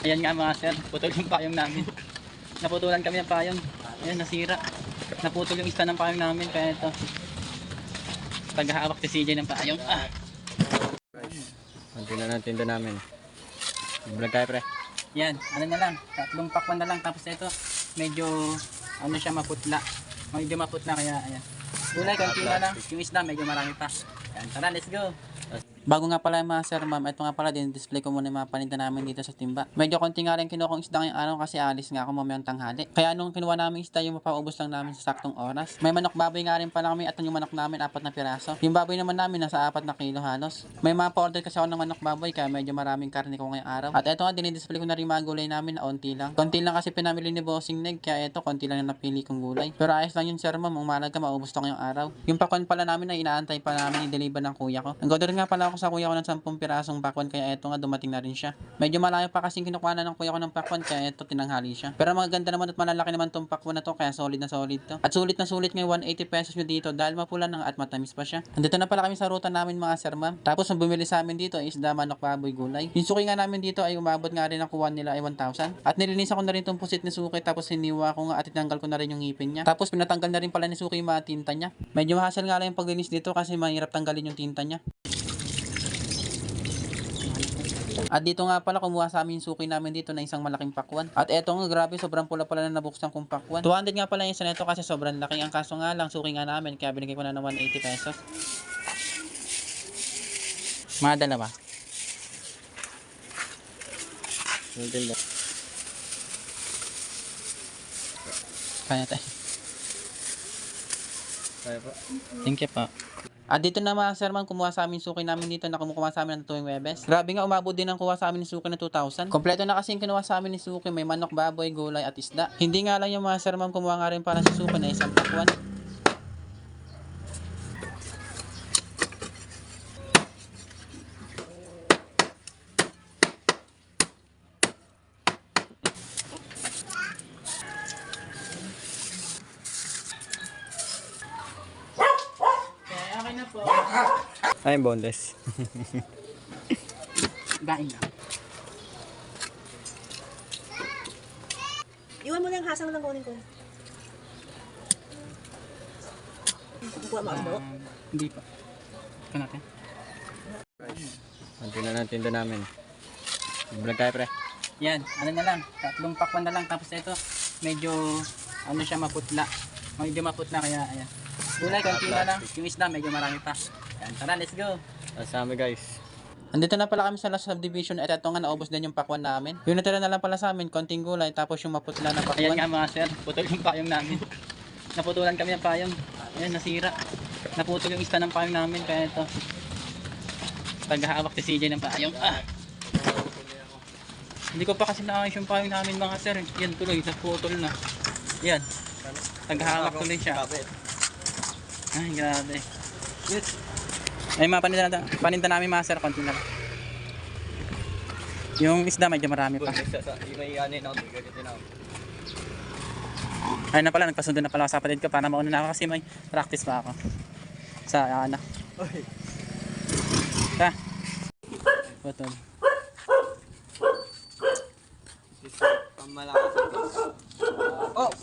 Ayan nga mga sir, putol yung payong namin. Naputulan kami ng payong. Ayan, nasira. Naputol yung isa ng payong namin. Kaya ito, paghahawak si CJ ng payong. Konti na ng tinda namin. Vlog tayo pre. Yan, ano na lang, tatlong pakwan na lang. Tapos ito, medyo, ano siya, maputla. Medyo maputla kaya, ayan. Gulay, konti na lang. Yung isda, medyo marami pa. Ayan, tara, let's go. Bago nga pala yung mga sir ma'am, ito nga pala din display ko muna yung mga paninda namin dito sa timba. Medyo konti nga rin kinuha kong isda ngayong araw kasi alis nga ako mamayang tanghali. Kaya nung kinuha namin isda yung mapaubos lang namin sa saktong oras. May manok baboy nga rin pala kami at yung manok namin 4 na piraso. Yung baboy naman namin nasa 4 na kilo halos. May mga pa-order kasi ako ng manok baboy kaya medyo maraming karne ko ngayong araw. At ito nga dinidisplay ko na rin mga gulay namin na onti lang. Konti lang kasi pinamili ni Bossing Neg kaya ito konti lang yung napili kong gulay. Pero ayos lang yun sir ma'am, umalag ka maubos to ngayong araw. Yung pakwan pala namin ay inaantay pa namin i-deliver ng kuya ko. Nag-order nga pala ako sa kuya ko ng 10 pirasong pakwan kaya eto nga dumating na rin siya. Medyo malayo pa kasing kinukuha na ng kuya ko ng pakwan kaya eto tinanghali siya. Pero maganda naman at malalaki naman tong pakwan na to kaya solid na solid to. At sulit na sulit ngayon 180 pesos nyo dito dahil mapula na at matamis pa siya. Andito na pala kami sa ruta namin mga sir ma'am. Tapos ang bumili sa amin dito ay isda, manok, baboy, gulay. Yung suki nga namin dito ay umabot nga rin ang kuha nila ay 1,000. At nilinisan ko na rin tong pusit ni suki tapos hiniwa ko nga at tinanggal ko na rin yung ngipin niya. Tapos pinatanggal na rin pala ni suki yung mga tinta niya. Medyo hassle nga lang yung paglinis dito kasi mahirap tanggalin yung tinta niya. At dito nga pala kumuha sa amin yung suki namin dito na isang malaking pakwan. At eto nga grabe sobrang pula pala na nabuksan kong pakwan. 200 nga pala yung isa nito kasi sobrang laki. Ang kaso nga lang suki nga namin kaya binigay ko na ng 180 pesos. Mga dalawa. Tinda. Kaya tayo. Kaya po. Thank you po. At dito na mga sir man, kumuha sa amin suki namin dito na kumuha sa amin ng tuwing Webes. Grabe nga, umabot din ang kuha sa amin ni suki na 2,000. Kompleto na kasi yung kinuha sa amin ni suki, may manok, baboy, gulay at isda. Hindi nga lang yung mga sir man, kumuha nga rin para sa suki na isang pakwan. Okay na po. Ay, boneless. Gain lang. Iwan mo na yung hasang lang kunin ko. Kukuha mo ang buhok? Hindi pa. Ito natin. Konti na ng tinda namin. Vlog tayo pre. Yan, ano na lang, tatlong pakwan na lang. Tapos ito, medyo, ano siya, maputla. Medyo maputla kaya, ayan. Gulay, konti na lang. Yung isda, medyo marami pa. Yan, tara, let's go. Kasama guys. Andito na pala kami sa last subdivision at ito nga naubos din yung pakwan namin. Yung natira na lang pala sa amin, konting gulay, tapos yung maputla na pakwan. Ayan nga mga sir, putol yung payong namin. Naputulan kami ng payong. Ayan, nasira. Naputol yung isa ng payong namin, kaya ito, paghahawak si CJ ng payong. Hindi ko pa kasi naayos yung payong namin mga sir. Yan tuloy, naputol na. Yan. Paghahawak tuloy siya. Ay, grabe. Ay, mga paninda namin mga sir, konti na lang. Yung isda medyo marami pa. Ayun na pala, nagpasundo na pala ako sa kapatid ko para mauna na ako kasi may practice pa ako. Sa anak. Ha? Putol. Pamalakas. Oh!